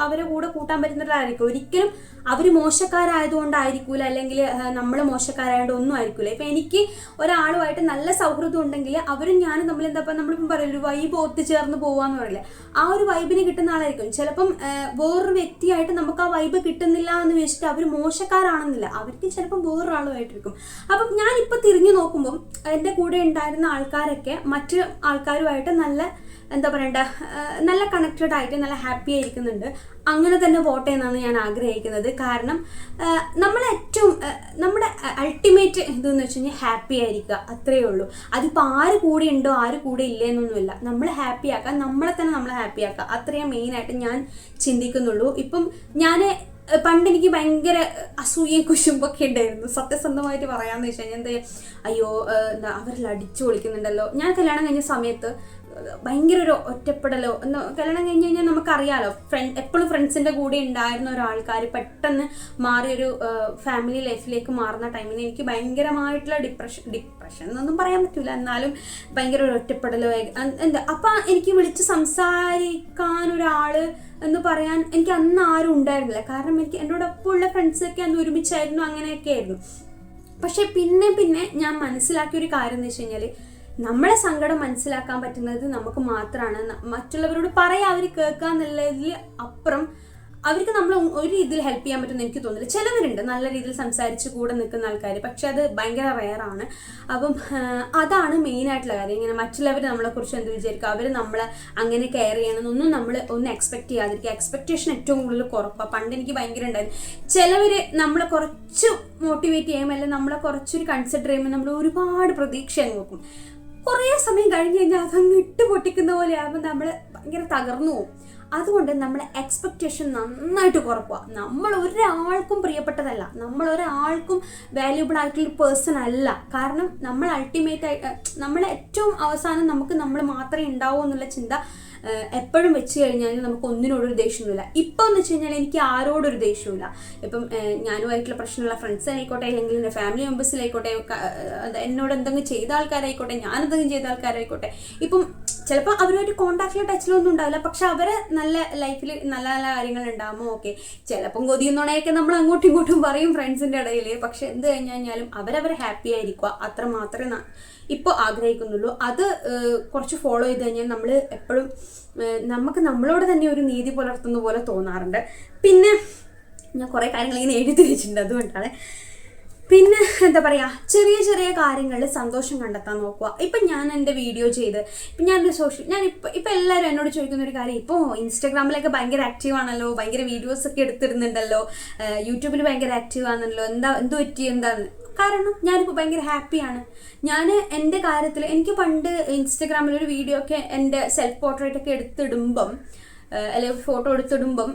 Speaker 1: അവരെ കൂടെ കൂട്ടാൻ പറ്റുന്നവരായിരിക്കും. ഒരിക്കലും അവർ മോശക്കാരായതുകൊണ്ടായിരിക്കില്ല, അല്ലെങ്കിൽ നമ്മൾ മോശക്കാരായതുകൊണ്ട് ഒന്നും ആയിരിക്കില്ല. ഇപ്പം എനിക്ക് ഒരാളുമായിട്ട് നല്ല സൗഹൃദം ഉണ്ടെങ്കിൽ അവരും ഞാനും തമ്മിൽ നമ്മളിപ്പം പറയില്ല, ഒരു വൈബ് ഒത്തുചേർന്ന് പോവാന്ന് പറയില്ല, ആ ഒരു വൈബിന് കിട്ടുന്ന ആളായിരിക്കും. ചിലപ്പം വേറൊരു വ്യക്തിയായിട്ട് നമുക്ക് ആ വൈബ് കിട്ടുന്നില്ല എന്ന് വെച്ചിട്ട് അവർ മോശക്കാരാണെന്നില്ല, അവർക്ക് ചിലപ്പം വേറൊരാളുമായിട്ടിരിക്കും. അപ്പം ഞാനിപ്പോൾ തിരിഞ്ഞു നോക്കുമ്പം എൻ്റെ കൂടെ ഉണ്ടായിരുന്ന ആൾക്കാരൊക്കെ മറ്റു ആൾക്കാരുമായിട്ട് എന്താ പറയണ്ട, നല്ല കണക്റ്റഡ് ആയിട്ട് നല്ല ഹാപ്പി ആയിരിക്കുന്നുണ്ട്. അങ്ങനെ തന്നെ പോട്ടെ എന്നാണ് ഞാൻ ആഗ്രഹിക്കുന്നത്. കാരണം നമ്മുടെ അൾട്ടിമേറ്റ് ഇതെന്ന് വെച്ച് കഴിഞ്ഞാൽ ഹാപ്പി ആയിരിക്കുക, അത്രയേ ഉള്ളൂ. അതിപ്പോൾ ആര് കൂടെ ഉണ്ടോ ആര് കൂടെ ഇല്ല എന്നൊന്നുമില്ല, നമ്മൾ ഹാപ്പി ആക്കുക, നമ്മളെ തന്നെ നമ്മൾ ഹാപ്പി ആക്കുക, അത്രയും മെയിനായിട്ട് ഞാൻ ചിന്തിക്കുന്നുള്ളൂ. ഇപ്പം പണ്ട് എനിക്ക് ഭയങ്കര അസൂയയും കുശുമ്പൊക്കെ ഉണ്ടായിരുന്നു. സത്യസന്ധമായിട്ട് പറയാമെന്ന് വെച്ച് കഴിഞ്ഞാൽ അയ്യോ അവരെല്ലാം അടിച്ചു പൊളിക്കുന്നുണ്ടല്ലോ. ഞാൻ കല്യാണം കഴിഞ്ഞ സമയത്ത് ഭയങ്കര ഒരു ഒറ്റപ്പെടലോ കല്യാണം കഴിഞ്ഞ് കഴിഞ്ഞാൽ നമുക്കറിയാലോ, എപ്പോഴും ഫ്രണ്ട്സിൻ്റെ കൂടെ ഉണ്ടായിരുന്ന ഒരാൾക്കാർ പെട്ടെന്ന് മാറിയൊരു ഫാമിലി ലൈഫിലേക്ക് മാറുന്ന ടൈമിൽ എനിക്ക് ഭയങ്കരമായിട്ടുള്ള ഡിപ്രഷൻ എന്നൊന്നും പറയാൻ പറ്റില്ല, എന്നാലും ഭയങ്കര ഒരു ഒറ്റപ്പെടലോ അപ്പം എനിക്ക് വിളിച്ച് സംസാരിക്കാനൊരാൾ എന്ന് പറയാൻ എനിക്ക് അന്ന് ആരും ഉണ്ടായിരുന്നില്ല. കാരണം എനിക്ക് എന്നോടൊപ്പം ഉള്ള ഫ്രണ്ട്സൊക്കെ അന്ന് ഒരുമിച്ചായിരുന്നു, അങ്ങനെയൊക്കെ ആയിരുന്നു. പക്ഷെ പിന്നെ ഞാൻ മനസ്സിലാക്കിയൊരു കാര്യം എന്ന് വെച്ച് കഴിഞ്ഞാൽ, നമ്മളെ സങ്കടം മനസ്സിലാക്കാൻ പറ്റുന്നത് നമുക്ക് മാത്രമാണ്. മറ്റുള്ളവരോട് പറയാം, അവർ കേൾക്കുക എന്നുള്ളതിൽ അപ്പുറം അവർക്ക് നമ്മൾ ഒരു രീതിയിൽ ഹെൽപ്പ് ചെയ്യാൻ പറ്റുമെന്ന് എനിക്ക് തോന്നുന്നില്ല. ചിലവരുണ്ട് നല്ല രീതിയിൽ സംസാരിച്ച് കൂടെ നിൽക്കുന്ന ആൾക്കാർ, പക്ഷെ അത് ഭയങ്കര റെയറാണ്. അപ്പം അതാണ് മെയിനായിട്ടുള്ള കാര്യം. ഇങ്ങനെ മറ്റുള്ളവർ നമ്മളെക്കുറിച്ച് എന്ത് വിചാരിക്കുക, അവർ നമ്മളെ അങ്ങനെ കെയർ ചെയ്യണമെന്നൊന്നും നമ്മൾ ഒന്നും എക്സ്പെക്ട് ചെയ്യാതിരിക്കുക. എക്സ്പെക്റ്റേഷൻ ഏറ്റവും കൂടുതൽ കുറപ്പാണ്. പണ്ട് എനിക്ക് ഭയങ്കര ഉണ്ടായിരുന്നു. ചിലവർ നമ്മളെ കുറച്ച് മോട്ടിവേറ്റ് ചെയ്യുമ്പോൾ, അല്ലെങ്കിൽ നമ്മളെ കുറച്ചൊരു കൺസിഡർ ചെയ്യുമ്പോൾ നമ്മൾ ഒരുപാട് പ്രതീക്ഷ നോക്കും. കുറേ സമയം കഴിഞ്ഞ് കഴിഞ്ഞാൽ അതങ്ങ് ഇട്ട് പൊട്ടിക്കുന്ന പോലെ ആകുമ്പോൾ നമ്മൾ ഭയങ്കര തകർന്നു പോകും. അതുകൊണ്ട് നമ്മളെ എക്സ്പെക്റ്റേഷൻ നന്നായിട്ട് കുറക്കുക. നമ്മൾ ഒരാൾക്കും പ്രിയപ്പെട്ടതല്ല, നമ്മൾ ഒരാൾക്കും വാല്യൂബിൾ ആയിട്ടുള്ളൊരു പേഴ്സൺ അല്ല. കാരണം നമ്മൾ നമ്മൾ ഏറ്റവും അവസാനം നമ്മൾ മാത്രമേ ഉണ്ടാവൂ എന്നുള്ള ചിന്ത എപ്പോഴും വെച്ച് കഴിഞ്ഞാൽ നമുക്ക് ഒന്നിനോടൊരു ദേഷ്യമൊന്നുമില്ല. ഇപ്പം എന്ന് വെച്ച് കഴിഞ്ഞാൽ എനിക്ക് ആരോടൊരു ദേഷ്യമില്ല. ഇപ്പം ഞാനുമായിട്ടുള്ള പ്രശ്നമുള്ള ഫ്രണ്ട്സ് ആയിക്കോട്ടെ, അല്ലെങ്കിൽ എൻ്റെ ഫാമിലി മെമ്പേഴ്സിലായിക്കോട്ടെ, എന്നോട് എന്തെങ്കിലും ചെയ്ത ആൾക്കാരായിക്കോട്ടെ, ഞാനെന്തെങ്കിലും ചെയ്ത ആൾക്കാരായിക്കോട്ടെ, ഇപ്പം ചിലപ്പോൾ അവരുമായിട്ട് കോൺടാക്റ്റിലോ ടച്ചിലൊന്നും ഉണ്ടാവില്ല, പക്ഷെ അവരെ നല്ല ലൈഫിൽ നല്ല നല്ല കാര്യങ്ങൾ ഉണ്ടാകുമ്പോൾ ഓക്കെ. ചിലപ്പം കൊതിയുന്നോണയൊക്കെ നമ്മൾ അങ്ങോട്ടും ഇങ്ങോട്ടും പറയും ഫ്രണ്ട്സിൻ്റെ ഇടയിൽ. പക്ഷെ എന്ത് കഴിഞ്ഞാലും അവരവരെ ഹാപ്പി ആയിരിക്കുക, അത്ര മാത്രമേ ഇപ്പോൾ ആഗ്രഹിക്കുന്നുള്ളൂ. അത് കുറച്ച് ഫോളോ ചെയ്ത് കഴിഞ്ഞാൽ നമ്മൾ എപ്പോഴും നമുക്ക് നമ്മളോട് തന്നെ ഒരു നീതി പുലർത്തുന്ന പോലെ തോന്നാറുണ്ട്. പിന്നെ ഞാൻ കുറേ കാര്യങ്ങൾ ഇങ്ങനെ എഴുതി വെച്ചിട്ടുണ്ട്, അതുകൊണ്ടാണ്. പിന്നെ എന്താ പറയുക, ചെറിയ ചെറിയ കാര്യങ്ങളിൽ സന്തോഷം കണ്ടെത്താൻ നോക്കുക. ഇപ്പം ഞാൻ എൻ്റെ വീഡിയോ ചെയ്ത് ഇപ്പം ഞാനിപ്പോൾ എല്ലാവരും എന്നോട് ചോദിക്കുന്ന ഒരു കാര്യം, ഇപ്പോൾ ഇൻസ്റ്റാഗ്രാമിലൊക്കെ ഭയങ്കര ആക്റ്റീവ് ആണല്ലോ, ഭയങ്കര വീഡിയോസൊക്കെ എടുത്തിടുന്നുണ്ടല്ലോ, യൂട്യൂബിൽ ഭയങ്കര ആക്റ്റീവ് ആണല്ലോ, എന്ത് പറ്റി എന്താന്ന്. കാരണം ഞാനിപ്പോൾ ഭയങ്കര ഹാപ്പിയാണ്. ഞാൻ എൻ്റെ കാര്യത്തിൽ എനിക്ക് പണ്ട് ഇൻസ്റ്റാഗ്രാമിലൊരു വീഡിയോ ഒക്കെ എൻ്റെ സെൽഫ് പോർട്രേറ്റ് ഒക്കെ എടുത്തിടുമ്പം, അല്ലെങ്കിൽ ഫോട്ടോ എടുത്തിടുമ്പം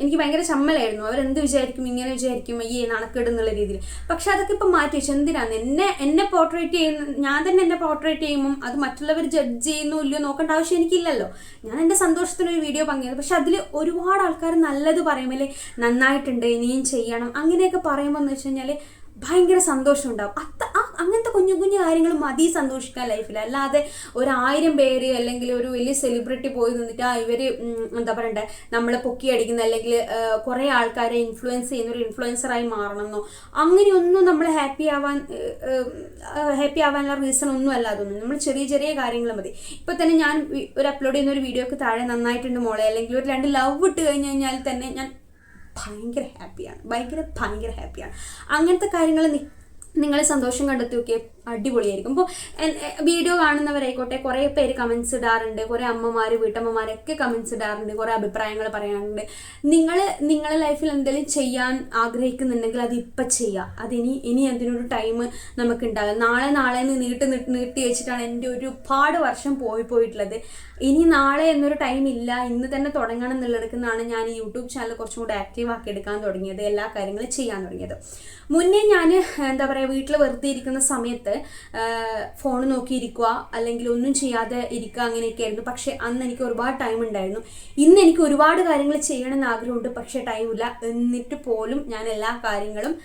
Speaker 1: എനിക്ക് ഭയങ്കര ചമ്മലായിരുന്നു. അവരെന്ത് വിചാരിക്കും, ഇങ്ങനെ വിചാരിക്കും, നാണക്കേടെന്നുള്ള രീതിയിൽ. പക്ഷെ അതൊക്കെ ഇപ്പം മാറ്റി വെച്ചു. എന്തിനാണ് എന്നെ പോർട്രേറ്റ് ചെയ്യുന്ന, ഞാൻ തന്നെ എന്നെ പോർട്രേറ്റ് ചെയ്യുമ്പം അത് മറ്റുള്ളവർ ജഡ്ജ് ചെയ്യുന്നോ ഇല്ലയോ നോക്കേണ്ട ആവശ്യം എനിക്കില്ലല്ലോ. ഞാൻ എൻ്റെ സന്തോഷത്തിനൊരു വീഡിയോ പങ്കിടുന്നത്. പക്ഷെ അതിൽ ഒരുപാട് ആൾക്കാർ നല്ലത് പറയുമ്പോൾ നന്നായിട്ടുണ്ട്, ഇനിയും ചെയ്യണം, അങ്ങനെയൊക്കെ പറയുമ്പോൾ എന്ന് വെച്ച് കഴിഞ്ഞാൽ ഭയങ്കര സന്തോഷം ഉണ്ടാവും. അങ്ങനത്തെ കുഞ്ഞു കുഞ്ഞു കാര്യങ്ങൾ മതി സന്തോഷിക്കാൻ ലൈഫിൽ. അല്ലാതെ 1000 പേര് അല്ലെങ്കിൽ ഒരു വലിയ സെലിബ്രിറ്റി പോയി നിന്നിട്ട് ഇവർ എന്താ പറയണ്ടേ നമ്മളെ പൊക്കി അടിക്കുന്ന, അല്ലെങ്കിൽ കുറേ ആൾക്കാരെ ഇൻഫ്ലുവൻസ് ചെയ്യുന്ന ഒരു ഇൻഫ്ലുവൻസറായി മാറണമെന്നോ അങ്ങനെയൊന്നും നമ്മൾ ഹാപ്പി ആവാനുള്ള റീസൺ ഒന്നും അല്ല അതൊന്നും. നമ്മൾ ചെറിയ ചെറിയ കാര്യങ്ങൾ മതി. ഇപ്പം തന്നെ ഞാൻ ഒരു അപ്ലോഡ് ചെയ്യുന്ന ഒരു വീഡിയോക്ക് താഴെ നന്നായിട്ടുണ്ട് മോളെ, അല്ലെങ്കിൽ ഒരു 2 ലവ് ഇട്ട് കഴിഞ്ഞ് കഴിഞ്ഞാൽ തന്നെ ഞാൻ ഭയങ്കര ഹാപ്പിയാണ്. അങ്ങനത്തെ കാര്യങ്ങൾ നിങ്ങൾ സന്തോഷം കണ്ടെത്തി നോക്കിയ അടിപൊളിയായിരിക്കും. ഇപ്പോൾ വീഡിയോ കാണുന്നവരായിക്കോട്ടെ, കുറേ പേര് കമൻസ് ഇടാറുണ്ട്, കുറേ അമ്മമാർ വീട്ടമ്മമാരൊക്കെ കമൻസ് ഇടാറുണ്ട്, കുറേ അഭിപ്രായങ്ങൾ പറയാറുണ്ട്. നിങ്ങളെ ലൈഫിൽ എന്തെങ്കിലും ചെയ്യാൻ ആഗ്രഹിക്കുന്നുണ്ടെങ്കിൽ അത് ഇപ്പം ചെയ്യുക. ഇനി അതിനൊരു ടൈം നമുക്ക് ഉണ്ടാകും. നാളെ നീട്ടി വെച്ചിട്ടാണ് എൻ്റെ ഒരുപാട് വർഷം പോയിട്ടുള്ളത്. ഇനി നാളെ എന്നൊരു ടൈം ഇല്ല, ഇന്ന് തന്നെ തുടങ്ങണം എന്നുള്ളെടുക്കുന്നതാണ് ഞാൻ ഈ യൂട്യൂബ് ചാനൽ കുറച്ചും കൂടെ ആക്റ്റീവ് ആക്കി എടുക്കാൻ തുടങ്ങിയത്, എല്ലാ കാര്യങ്ങളും ചെയ്യാൻ തുടങ്ങിയത്. മുന്നേ ഞാൻ എന്താ പറയുക, വീട്ടിൽ വെറുതെ ഇരിക്കുന്ന സമയത്ത് ഫോൺ നോക്കിയിരിക്കുക അല്ലെങ്കിൽ ഒന്നും ചെയ്യാതെ ഇരിക്കുക, അങ്ങനെയൊക്കെ ആയിരുന്നു. പക്ഷെ അന്ന് എനിക്ക് ഒരുപാട് ടൈം ഉണ്ടായിരുന്നു. ഇന്ന് എനിക്ക് ഒരുപാട് കാര്യങ്ങൾ ചെയ്യണമെന്ന് ആഗ്രഹമുണ്ട്, പക്ഷേ ടൈമില്ല. എന്നിട്ട് പോലും ഞാൻ എല്ലാ കാര്യങ്ങളും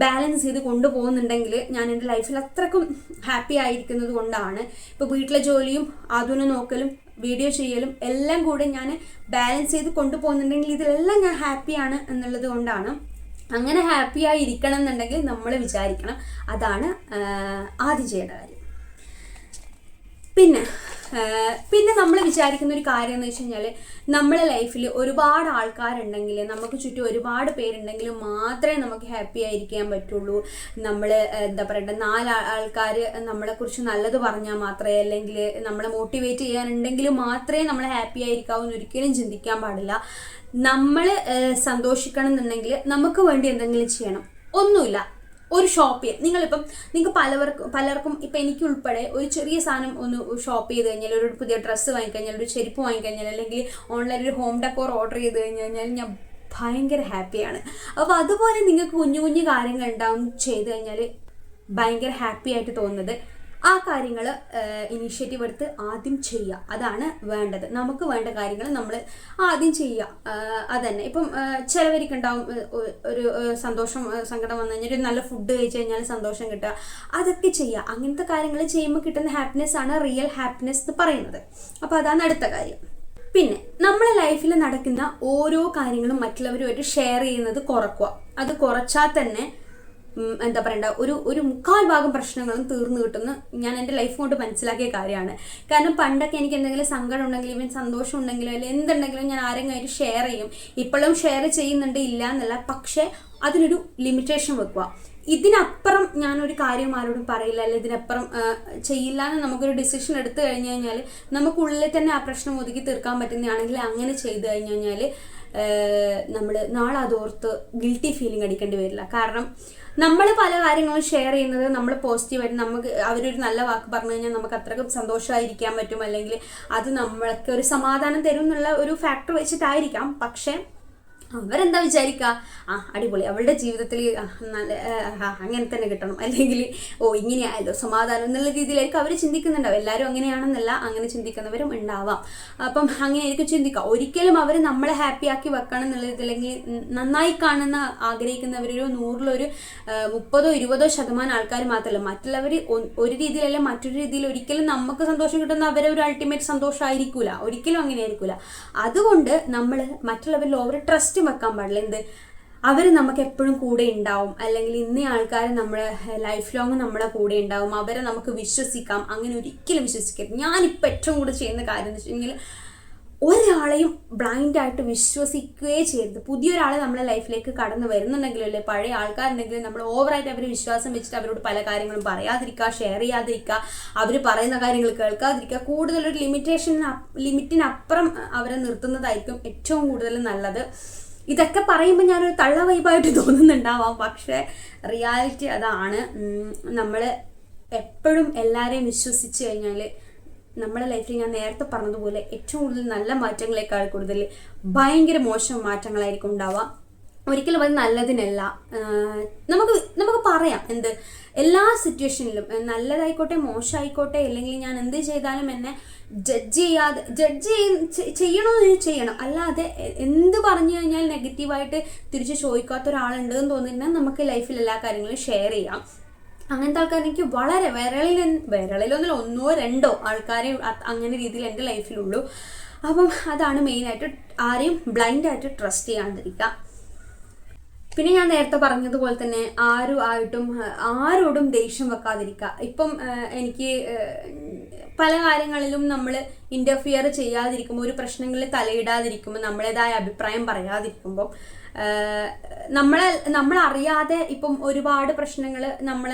Speaker 1: ബാലൻസ് ചെയ്ത് കൊണ്ടുപോകുന്നുണ്ടെങ്കിൽ ഞാൻ എൻ്റെ ലൈഫിൽ അത്രക്കും ഹാപ്പി ആയിരിക്കുന്നത് കൊണ്ടാണ്. ഇപ്പോൾ വീട്ടിലെ ജോലിയും അതിനെ നോക്കലും വീഡിയോ ചെയ്യലും എല്ലാം കൂടെ ഞാൻ ബാലൻസ് ചെയ്ത് കൊണ്ടുപോകുന്നുണ്ടെങ്കിൽ ഇതിലെല്ലാം ഞാൻ ഹാപ്പിയാണ് എന്നുള്ളത് കൊണ്ടാണ്. അങ്ങനെ ഹാപ്പിയായി ഇരിക്കണം എന്നുണ്ടെങ്കിൽ നമ്മൾ വിചാരിക്കണം. അതാണ് ആദ്യം ചെയ്യേണ്ട കാര്യം. പിന്നെ നമ്മൾ വിചാരിക്കുന്ന ഒരു കാര്യം എന്ന് വെച്ച് കഴിഞ്ഞാൽ, നമ്മളെ ലൈഫിൽ ഒരുപാട് ആൾക്കാരുണ്ടെങ്കിൽ, നമുക്ക് ചുറ്റും ഒരുപാട് പേരുണ്ടെങ്കിൽ മാത്രമേ നമുക്ക് ഹാപ്പി ആയിരിക്കാൻ പറ്റുള്ളൂ. നമ്മൾ എന്താ പറയണ്ടേ, 4 ആൾക്കാർ നമ്മളെക്കുറിച്ച് നല്ലത് പറഞ്ഞാൽ മാത്രമേ, അല്ലെങ്കിൽ നമ്മളെ മോട്ടിവേറ്റ് ചെയ്യാനുണ്ടെങ്കിൽ മാത്രമേ നമ്മൾ ഹാപ്പി ആയിരിക്കാവൂ എന്ന് ഒരിക്കലും ചിന്തിക്കാൻ പാടില്ല. നമ്മൾ സന്തോഷിക്കണം എന്നുണ്ടെങ്കിൽ നമുക്ക് വേണ്ടി എന്തെങ്കിലും ചെയ്യണം. ഒന്നുമില്ല, ഒരു ഷോപ്പ് ചെയ്യാം. നിങ്ങൾക്ക് പലർക്കും ഇപ്പം എനിക്കുൾപ്പെടെ ഒരു ചെറിയ സാധനം ഒന്ന് ഷോപ്പ് ചെയ്ത് കഴിഞ്ഞാൽ, ഒരു പുതിയ ഡ്രസ്സ് വാങ്ങിക്കഴിഞ്ഞാൽ, ഒരു ചെരുപ്പ് വാങ്ങിക്കഴിഞ്ഞാൽ, അല്ലെങ്കിൽ ഓൺലൈനിൽ ഒരു ഹോം ഡെക്കോർ ഓർഡർ ചെയ്ത് കഴിഞ്ഞാൽ ഞാൻ ഭയങ്കര ഹാപ്പിയാണ്. അപ്പോൾ അതുപോലെ നിങ്ങൾക്ക് കുഞ്ഞു കുഞ്ഞു കാര്യങ്ങൾ ഉണ്ടാവും ചെയ്ത് കഴിഞ്ഞാൽ ഭയങ്കര ഹാപ്പി ആയിട്ട് തോന്നുന്നത്. ആ കാര്യങ്ങൾ ഇനീഷ്യേറ്റീവ് എടുത്ത് ആദ്യം ചെയ്യുക. അതാണ് വേണ്ടത്. നമുക്ക് വേണ്ട കാര്യങ്ങൾ നമ്മൾ ആദ്യം ചെയ്യുക. അതന്നെ. ഇപ്പം ചിലവർക്ക് ഉണ്ടാവും ഒരു സങ്കടം വന്നു കഴിഞ്ഞാൽ ഒരു നല്ല ഫുഡ് കഴിച്ചു കഴിഞ്ഞാൽ സന്തോഷം കിട്ടുക. അതൊക്കെ ചെയ്യുക. അങ്ങനത്തെ കാര്യങ്ങൾ ചെയ്യുമ്പോൾ കിട്ടുന്ന ഹാപ്പിനെസ് ആണ് റിയൽ ഹാപ്പിനെസ് എന്ന് പറയുന്നത്. അപ്പോൾ അതാണ് അടുത്ത കാര്യം. പിന്നെ നമ്മളെ ലൈഫിൽ നടക്കുന്ന ഓരോ കാര്യങ്ങളും മറ്റുള്ളവരുമായിട്ട് ഷെയർ ചെയ്യുന്നത് കുറയ്ക്കുക. അത് കുറച്ചാൽ തന്നെ എന്താ പറയണ്ട, ഒരു 3/4 ഭാഗം പ്രശ്നങ്ങളും തീർന്നു കിട്ടുന്ന ഞാൻ എൻ്റെ ലൈഫ് കൊണ്ട് മനസ്സിലാക്കിയ കാര്യമാണ്. കാരണം പണ്ടൊക്കെ എനിക്ക് എന്തെങ്കിലും സങ്കടം ഉണ്ടെങ്കിലും ഇവൻ സന്തോഷം ഉണ്ടെങ്കിലും അല്ലെങ്കിൽ എന്തുണ്ടെങ്കിലും ഞാൻ ആരെങ്കിലും ഷെയർ ചെയ്യും. ഇപ്പോഴും ഷെയർ ചെയ്യുന്നുണ്ട്, ഇല്ല എന്നല്ല. പക്ഷേ അതിനൊരു ലിമിറ്റേഷൻ വെക്കുക. ഇതിനപ്പുറം ഞാനൊരു കാര്യം ആരോടും പറയില്ല, അല്ലെങ്കിൽ ഇതിനപ്പുറം ചെയ്യില്ല എന്ന് നമുക്കൊരു ഡിസിഷൻ എടുത്തു കഴിഞ്ഞു കഴിഞ്ഞാൽ, നമുക്കുള്ളിൽ തന്നെ ആ പ്രശ്നം ഒതുക്കി തീർക്കാൻ പറ്റുന്നതാണെങ്കിൽ അങ്ങനെ ചെയ്തു കഴിഞ്ഞു കഴിഞ്ഞാൽ നമ്മൾ നാളെ അതോർത്ത് ഗിൽറ്റി ഫീലിംഗ് അടിക്കേണ്ടി വരില്ല. കാരണം നമ്മൾ പല കാര്യങ്ങളും ഷെയർ ചെയ്യുന്നത് നമ്മൾ പോസിറ്റീവായിട്ട്, നമുക്ക് അവരൊരു നല്ല വാക്ക് പറഞ്ഞു കഴിഞ്ഞാൽ നമുക്ക് അത്രയ്ക്കും സന്തോഷമായിരിക്കാൻ പറ്റും, അല്ലെങ്കിൽ അത് നമ്മൾക്ക് ഒരു സമാധാനം തരും എന്നുള്ള ഒരു ഫാക്ടർ വെച്ചിട്ടായിരിക്കാം. പക്ഷേ അവരെന്താ വിചാരിക്കുക, അടിപൊളി, അവളുടെ ജീവിതത്തിൽ നല്ല അങ്ങനെ തന്നെ കിട്ടണം, അല്ലെങ്കിൽ ഇങ്ങനെയായല്ലോ സമാധാനം എന്നുള്ള രീതിയിലായിരിക്കും അവർ ചിന്തിക്കുന്നുണ്ടാവും. എല്ലാവരും അങ്ങനെയാണെന്നല്ല, അങ്ങനെ ചിന്തിക്കുന്നവരും ഉണ്ടാവാം. അപ്പം അങ്ങനെയായിരിക്കും ചിന്തിക്കുക. ഒരിക്കലും അവർ നമ്മളെ ഹാപ്പിയാക്കി വെക്കണം എന്നുള്ളത്, അല്ലെങ്കിൽ നന്നായി കാണുന്ന ആഗ്രഹിക്കുന്നവരൊരു 100-ലൊരു 30-20% ആൾക്കാർ മാത്രമല്ല, മറ്റുള്ളവർ ഒരു രീതിയിലല്ല മറ്റൊരു രീതിയിൽ ഒരിക്കലും നമുക്ക് സന്തോഷം കിട്ടുന്ന അവരെ ഒരു അൾട്ടിമേറ്റ് സന്തോഷമായിരിക്കില്ല, ഒരിക്കലും അങ്ങനെ ആയിരിക്കില്ല. അതുകൊണ്ട് നമ്മൾ മറ്റുള്ളവരിൽ ഓവർ ട്രസ്റ്റ് വെക്കാൻ പാടില്ല. അവർ നമുക്ക് എപ്പോഴും കൂടെ ഉണ്ടാവും, അല്ലെങ്കിൽ ഇന്ന ആൾക്കാർ നമ്മുടെ ലൈഫ് ലോങ് നമ്മുടെ കൂടെ ഉണ്ടാവും, അവരെ നമുക്ക് വിശ്വസിക്കാം. അങ്ങനെ ഒരിക്കലും വിശ്വസിക്കരുത്. ഞാനിപ്പോൾ ഏറ്റവും കൂടുതൽ ചെയ്യുന്ന കാര്യം എന്ന് വെച്ചിട്ടുണ്ടെങ്കിൽ, ഒരാളെയും ബ്ലൈൻഡായിട്ട് വിശ്വസിക്കുകയേ ചെയ്യരുത്. പുതിയൊരാളെ നമ്മുടെ ലൈഫിലേക്ക് കടന്നു വരുന്നുണ്ടെങ്കിലും അല്ലേ, പഴയ ആൾക്കാരുണ്ടെങ്കിലും നമ്മൾ ഓവറായിട്ട് അവർ വിശ്വാസം വെച്ചിട്ട് അവരോട് പല കാര്യങ്ങളും പറയാതിരിക്കുക, ഷെയർ ചെയ്യാതിരിക്കുക, അവർ പറയുന്ന കാര്യങ്ങൾ കേൾക്കാതിരിക്കുക. കൂടുതലൊരു ലിമിറ്റിനപ്പുറം അവരെ നിർത്തുന്നതായിരിക്കും ഏറ്റവും കൂടുതൽ നല്ലത്. ഇതൊക്കെ പറയുമ്പോൾ ഞാനൊരു തള്ള വൈബായിട്ട് തോന്നുന്നുണ്ടാവാം, പക്ഷേ റിയാലിറ്റി അതാണ്. നമ്മൾ എപ്പോഴും എല്ലാവരെയും വിശ്വസിച്ച് കഴിഞ്ഞാൽ നമ്മുടെ ലൈഫിൽ ഞാൻ നേരത്തെ പറഞ്ഞതുപോലെ ഏറ്റവും കൂടുതൽ നല്ല മാറ്റങ്ങളെക്കാൾ കൂടുതൽ ഭയങ്കര മോശം മാറ്റങ്ങളായിരിക്കും ഉണ്ടാവുക. ഒരിക്കലും അത് നല്ലതിനല്ല. നമുക്ക് പറയാം എല്ലാ സിറ്റുവേഷനിലും നല്ലതായിക്കോട്ടെ മോശമായിക്കോട്ടെ, അല്ലെങ്കിൽ ഞാൻ എന്ത് ചെയ്താലും എന്നെ ജഡ്ജ് ചെയ്യണമെന്ന് ചെയ്യണം. അല്ലാതെ എന്ത് പറഞ്ഞു കഴിഞ്ഞാൽ നെഗറ്റീവായിട്ട് തിരിച്ച് ചോദിക്കാത്ത ഒരാളുണ്ടെന്ന് തോന്നിയിരുന്നാൽ നമുക്ക് ലൈഫിൽ എല്ലാ കാര്യങ്ങളും ഷെയർ ചെയ്യാം. അങ്ങനത്തെ ആൾക്കാർ എനിക്ക് വളരെ വിരളിലൊന്നിൽ 1-2 ആൾക്കാരെ അങ്ങനെ രീതിയിൽ എൻ്റെ ലൈഫിലുള്ളൂ. അപ്പം അതാണ് മെയിനായിട്ട്. ആരെയും ബ്ലൈൻഡായിട്ട് ട്രസ്റ്റ് ചെയ്യാണ്ടിരിക്കുക. പിന്നെ ഞാൻ നേരത്തെ പറഞ്ഞതുപോലെ തന്നെ ആരോടും ദേഷ്യം വെക്കാതിരിക്കുക. ഇപ്പം എനിക്ക് പല കാര്യങ്ങളിലും നമ്മൾ ഇൻ്റർഫിയർ ചെയ്യാതിരിക്കുമ്പോൾ, ഒരു പ്രശ്നങ്ങളിൽ തലയിടാതിരിക്കുമ്പോൾ, നമ്മളേതായ അഭിപ്രായം പറയാതിരിക്കുമ്പോൾ നമ്മളറിയാതെ ഇപ്പം ഒരുപാട് പ്രശ്നങ്ങൾ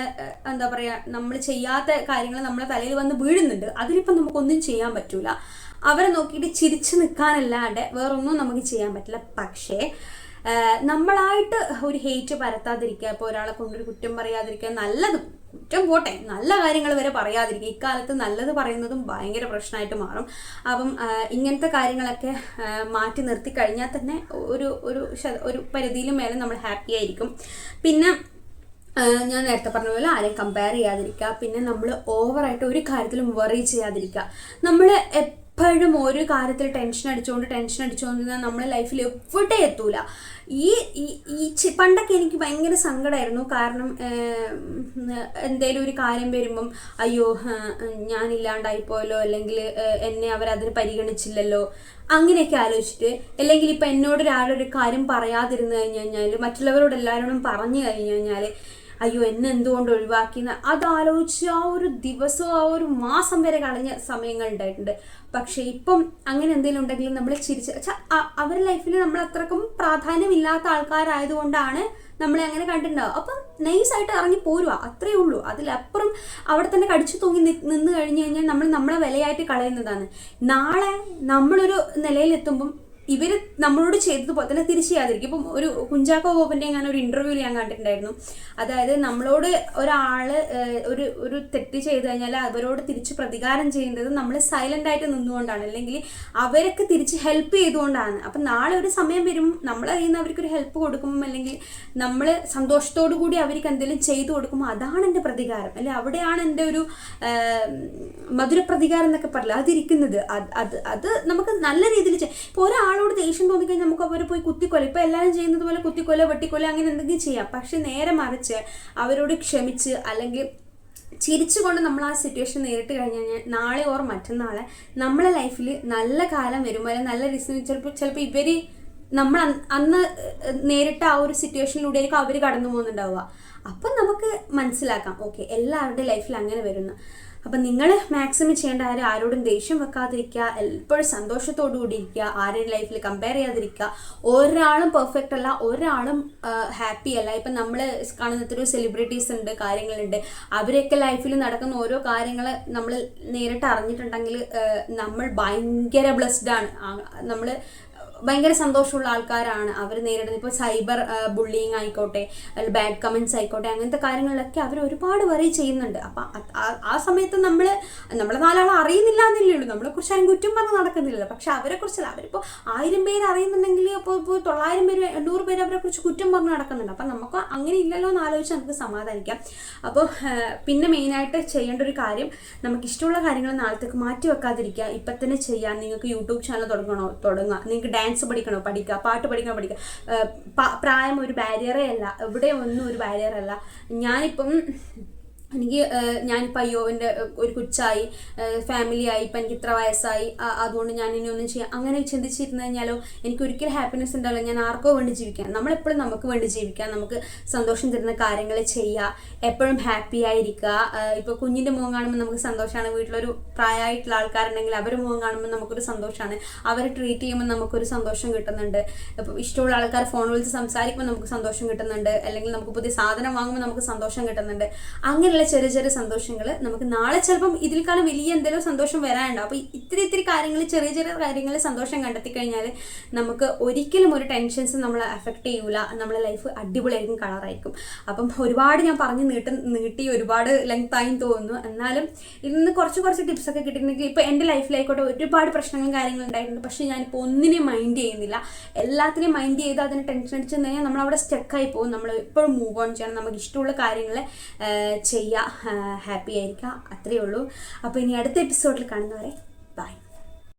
Speaker 1: എന്താ പറയുക, നമ്മൾ ചെയ്യാത്ത കാര്യങ്ങൾ നമ്മളെ തലയിൽ വന്ന് വീഴുന്നുണ്ട്. അതിലിപ്പം നമുക്കൊന്നും ചെയ്യാൻ പറ്റൂല. അവരെ നോക്കിയിട്ട് ചിരിച്ചു നിൽക്കാനല്ലാണ്ട് വേറൊന്നും നമുക്ക് ചെയ്യാൻ പറ്റില്ല. പക്ഷേ നമ്മളായിട്ട് ഒരു ഹെയ്റ്റ് പരത്താതിരിക്കുക, ഇപ്പോൾ ഒരാളെ കൊണ്ടൊരു കുറ്റം പറയാതിരിക്കുക, നല്ലതും കുറ്റം പോട്ടെ നല്ല കാര്യങ്ങൾ വരെ പറയാതിരിക്കുക. ഇക്കാലത്ത് നല്ലത് പറയുന്നതും ഭയങ്കര പ്രശ്നമായിട്ട് മാറും. അപ്പം ഇങ്ങനത്തെ കാര്യങ്ങളൊക്കെ മാറ്റി നിർത്തി കഴിഞ്ഞാൽ തന്നെ ഒരു പരിധിയിലും മേലെ നമ്മൾ ഹാപ്പി ആയിരിക്കും. പിന്നെ ഞാൻ നേരത്തെ പറഞ്ഞ പോലെ ആരെയും കമ്പയർ ചെയ്യാതിരിക്കുക. പിന്നെ നമ്മൾ ഓവറായിട്ട് ഒരു കാര്യത്തിലും വറി ചെയ്യാതിരിക്കുക. നമ്മൾ എപ്പോഴും ഒരു കാര്യത്തിൽ ടെൻഷൻ അടിച്ചുകൊണ്ടിരുന്നാൽ നമ്മുടെ ലൈഫിൽ എവിടെ എത്തൂല. പണ്ടൊക്കെ എനിക്ക് ഭയങ്കര സങ്കടമായിരുന്നു. കാരണം എന്തേലും ഒരു കാര്യം വരുമ്പം അയ്യോ ഞാനില്ലാണ്ടായിപ്പോയല്ലോ, അല്ലെങ്കിൽ എന്നെ അവരതിന് പരിഗണിച്ചില്ലല്ലോ, അങ്ങനെയൊക്കെ ആലോചിച്ചിട്ട്, അല്ലെങ്കിൽ ഇപ്പം എന്നോട് ഒരാളൊരു കാര്യം പറയാതിരുന്നു കഴിഞ്ഞു കഴിഞ്ഞാൽ, മറ്റുള്ളവരോട് എല്ലാവരോടും പറഞ്ഞു കഴിഞ്ഞു കഴിഞ്ഞാൽ അയ്യോ എന്നെ എന്തുകൊണ്ട് ഒഴിവാക്കിയെന്ന് അതാലോചിച്ച് ആ ഒരു ദിവസം ആ ഒരു മാസം വരെ കളഞ്ഞ സമയങ്ങൾ ഉണ്ടായിട്ടുണ്ട്. പക്ഷെ ഇപ്പം അങ്ങനെ എന്തെങ്കിലും ഉണ്ടെങ്കിലും നമ്മൾ അവരുടെ ലൈഫിൽ നമ്മൾ അത്രക്കും പ്രാധാന്യമില്ലാത്ത ആൾക്കാരായതുകൊണ്ടാണ് നമ്മളെ അങ്ങനെ കണ്ടിട്ടുണ്ടാവും. അപ്പം നൈസായിട്ട് ഇറങ്ങി പോരുക, അത്രേ ഉള്ളൂ. അതിലപ്പുറം അവിടെ തന്നെ കടിച്ചു തൂങ്ങി നിന്ന് കഴിഞ്ഞു കഴിഞ്ഞാൽ നമ്മളെ വിലയായിട്ട് കളയുന്നതാണ്. നാളെ നമ്മളൊരു നിലയിലെത്തുമ്പം ഇവർ നമ്മളോട് ചെയ്തതുപോലെ തന്നെ തിരിച്ചു ചെയ്യാതിരിക്കും. ഇപ്പം ഒരു കുഞ്ചാക്കോ ബോബൻ്റെ ഞാൻ ഒരു ഇൻ്റർവ്യൂവിൽ ഞാൻ കണ്ടിട്ടുണ്ടായിരുന്നു. അതായത് നമ്മളോട് ഒരാൾ ഒരു തെറ്റ് ചെയ്ത് കഴിഞ്ഞാൽ അവരോട് തിരിച്ച് പ്രതികാരം ചെയ്യുന്നത് നമ്മൾ സൈലൻ്റ് ആയിട്ട് നിന്നുകൊണ്ടാണ്, അല്ലെങ്കിൽ അവരൊക്കെ തിരിച്ച് ഹെൽപ്പ് ചെയ്തുകൊണ്ടാണ്. അപ്പം നാളെ ഒരു സമയം വരും നമ്മളെ കയ്യിൽ നിന്ന് അവർക്കൊരു ഹെൽപ്പ് കൊടുക്കുമ്പോൾ, അല്ലെങ്കിൽ നമ്മൾ സന്തോഷത്തോടു കൂടി അവർക്ക് എന്തെങ്കിലും ചെയ്തു കൊടുക്കുമ്പോൾ അതാണ് എൻ്റെ പ്രതികാരം, അല്ലെ അവിടെയാണ് എൻ്റെ ഒരു മധുരപ്രതികാരം എന്നൊക്കെ പറയില്ല അതിരിക്കുന്നത്. അത് നമുക്ക് നല്ല രീതിയിൽ ഇപ്പോൾ ഒരാളോട് ദേഷ്യം തോന്നിക്കഴിഞ്ഞാൽ നമുക്ക് അവരെ പോയി കുത്തിക്കൊല, ഇപ്പം എല്ലാവരും ചെയ്യുന്നത് പോലെ കുത്തിക്കൊല വെട്ടിക്കൊല അങ്ങനെ എന്തെങ്കിലും ചെയ്യാം. പക്ഷെ നേരെ മറിച്ച് അവരോട് ക്ഷമിച്ച് അല്ലെങ്കിൽ ചിരിച്ചുകൊണ്ട് നമ്മൾ ആ സിറ്റുവേഷൻ നേരിട്ട് കഴിഞ്ഞ് കഴിഞ്ഞാൽ നാളെ ഓർ മറ്റന്നാളെ നമ്മളെ ലൈഫിൽ നല്ല കാലം വരുമ്പോൾ അല്ലെങ്കിൽ നല്ല റിസൾട്ട് ചിലപ്പോൾ ഇവർ നമ്മൾ അന്ന് നേരിട്ട ആ ഒരു സിറ്റുവേഷനിലൂടെയായിരിക്കും അവർ കടന്നു പോകുന്നുണ്ടാവുക. അപ്പം നമുക്ക് മനസ്സിലാക്കാം ഓക്കെ എല്ലാവരുടെ ലൈഫിൽ അങ്ങനെ വരുന്നു. അപ്പം നിങ്ങൾ മാക്സിമം ചെയ്യേണ്ട ആരോടും ദേഷ്യം വെക്കാതിരിക്കുക, എപ്പോഴും സന്തോഷത്തോടു കൂടി ഇരിക്കുക, ആരുടെ ലൈഫിൽ കമ്പയർ ചെയ്യാതിരിക്കുക. ഒരാളും പെർഫെക്റ്റ് അല്ല, ഒരാളും ഹാപ്പി അല്ല. ഇപ്പം നമ്മൾ കാണുന്ന എത്രയോ സെലിബ്രിറ്റീസ് ഉണ്ട്, കാര്യങ്ങളുണ്ട്, അവരെയൊക്കെ ലൈഫിൽ നടക്കുന്ന ഓരോ കാര്യങ്ങൾ നമ്മൾ നേരിട്ട് അറിഞ്ഞിട്ടുണ്ടെങ്കിൽ നമ്മൾ ഭയങ്കര ബ്ലെസ്ഡ് ആണ്. നമ്മൾ ഭയങ്കര സന്തോഷമുള്ള ആൾക്കാരാണ് അവർ നേരിടുന്നത്. ഇപ്പോൾ സൈബർ ബുള്ളിങ് ആയിക്കോട്ടെ, അല്ലെങ്കിൽ ബാഡ് കമൻറ്റ്സ് ആയിക്കോട്ടെ, അങ്ങനത്തെ കാര്യങ്ങളിലൊക്കെ അവർ ഒരുപാട് വറി ചെയ്യുന്നുണ്ട്. അപ്പം ആ സമയത്ത് നമ്മളെ നാലാൾ അറിയുന്നില്ല എന്നല്ലേ ഉള്ളൂ, നമ്മളെക്കുറിച്ച് ആരും കുറ്റം പറഞ്ഞ് നടക്കുന്നില്ലല്ലോ. പക്ഷെ അവരെക്കുറിച്ചല്ല, അവരിപ്പോൾ 1000 പേര് അറിയുന്നുണ്ടെങ്കിൽ ഇപ്പോൾ 900 പേര് 800 പേര് അവരെക്കുറിച്ച് കുറ്റം പറഞ്ഞ് നടക്കുന്നുണ്ട്. അപ്പം നമുക്ക് അങ്ങനെ ഇല്ലല്ലോ എന്ന് ആലോചിച്ച് നമുക്ക് സമാധാനിക്കാം. അപ്പോൾ പിന്നെ മെയിനായിട്ട് ചെയ്യേണ്ട ഒരു കാര്യം, നമുക്കിഷ്ടമുള്ള കാര്യങ്ങൾ നാളത്തേക്ക് മാറ്റി വെക്കാതിരിക്കുക. ഇപ്പം തന്നെ ചെയ്യാൻ നിങ്ങൾക്ക് യൂട്യൂബ് ചാനൽ തുടങ്ങുക, നിങ്ങൾക്ക് ഡാൻസ് പഠിക്കണോ പഠിക്കുക, പാട്ട് പഠിക്കണോ പഠിക്കുക. പ്രായം ഒരു ബാരിയറേ അല്ല, ഇവിടെ ഒന്നും ഒരു ബാരിയറല്ല. ഞാനിപ്പോൾ അയ്യോ എൻ്റെ ഒരു കൊച്ചായി, ഫാമിലിയായി, ഇപ്പം എനിക്ക് ഇത്ര വയസ്സായി, അതുകൊണ്ട് ഞാൻ ഇനി ഒന്നും ചെയ്യാം അങ്ങനെ ചിന്തിച്ചിരുന്നു കഴിഞ്ഞാലോ എനിക്ക് ഒരിക്കലും ഹാപ്പിനെസ് ഉണ്ടാവില്ല. ഞാൻ ആർക്കോ വേണ്ടി ജീവിക്കാം, നമ്മളെപ്പോഴും നമുക്ക് വേണ്ടി ജീവിക്കാം, നമുക്ക് സന്തോഷം തരുന്ന കാര്യങ്ങൾ ചെയ്യുക, എപ്പോഴും ഹാപ്പി ആയിരിക്കുക. ഇപ്പോൾ കുഞ്ഞിൻ്റെ മുഖം കാണുമ്പോൾ നമുക്ക് സന്തോഷമാണ്, വീട്ടിലൊരു പ്രായമായിട്ടുള്ള ആൾക്കാരുണ്ടെങ്കിൽ അവരുടെ മുഖം കാണുമ്പോൾ നമുക്കൊരു സന്തോഷമാണ്, അവരെ ട്രീറ്റ് ചെയ്യുമ്പോൾ നമുക്കൊരു സന്തോഷം കിട്ടുന്നുണ്ട്. ഇപ്പോൾ ഇഷ്ടമുള്ള ആൾക്കാർ ഫോൺ വിളിച്ച് സംസാരിക്കുമ്പോൾ നമുക്ക് സന്തോഷം കിട്ടുന്നുണ്ട്, അല്ലെങ്കിൽ നമുക്ക് പുതിയ സാധനം വാങ്ങുമ്പോൾ നമുക്ക് സന്തോഷം കിട്ടുന്നുണ്ട്. അങ്ങനെ ചെറിയ ചെറിയ സന്തോഷങ്ങൾ നമുക്ക് നാളെ ചിലപ്പം ഇതിൽക്കാളും വലിയ എന്തെങ്കിലും സന്തോഷം വരാനുണ്ടാവും. അപ്പോൾ ഇത്തിരി കാര്യങ്ങൾ, ചെറിയ ചെറിയ കാര്യങ്ങളിൽ സന്തോഷം കണ്ടെത്തി കഴിഞ്ഞാൽ നമുക്ക് ഒരിക്കലും ഒരു ടെൻഷൻസ് നമ്മളെ അഫക്റ്റ് ചെയ്യൂല, നമ്മളെ ലൈഫ് അടിപൊളിയായിരിക്കും, കളറായിരിക്കും. അപ്പം ഒരുപാട് ഞാൻ നീട്ടി ഒരുപാട് ലെങ്തായി തോന്നുന്നു. എന്നാലും ഇന്ന് കുറച്ച് ടിപ്സൊക്കെ കിട്ടിയിട്ടുണ്ടെങ്കിൽ ഇപ്പോൾ എൻ്റെ ലൈഫിലായിക്കോട്ടെ ഒരുപാട് പ്രശ്നങ്ങളും കാര്യങ്ങളും ഉണ്ടായിട്ടുണ്ട്. പക്ഷേ ഞാനിപ്പോൾ ഒന്നിനെയും മൈൻഡ് ചെയ്യുന്നില്ല, എല്ലാത്തിനെയും മൈൻഡ് ചെയ്ത് അതിന് ടെൻഷൻ അടിച്ചു കഴിഞ്ഞാൽ നമ്മളവിടെ സ്റ്റക്കായി പോകും. നമ്മൾ എപ്പോഴും മൂവ് ഓൺ ചെയ്യണം, നമുക്ക് ഇഷ്ടമുള്ള കാര്യങ്ങൾ ചെയ്യുക, ഹാപ്പി ആയിരിക്കുക, അത്രയേ ഉള്ളൂ. അപ്പോൾ ഇനി അടുത്ത എപ്പിസോഡിൽ കാണുന്നവരെ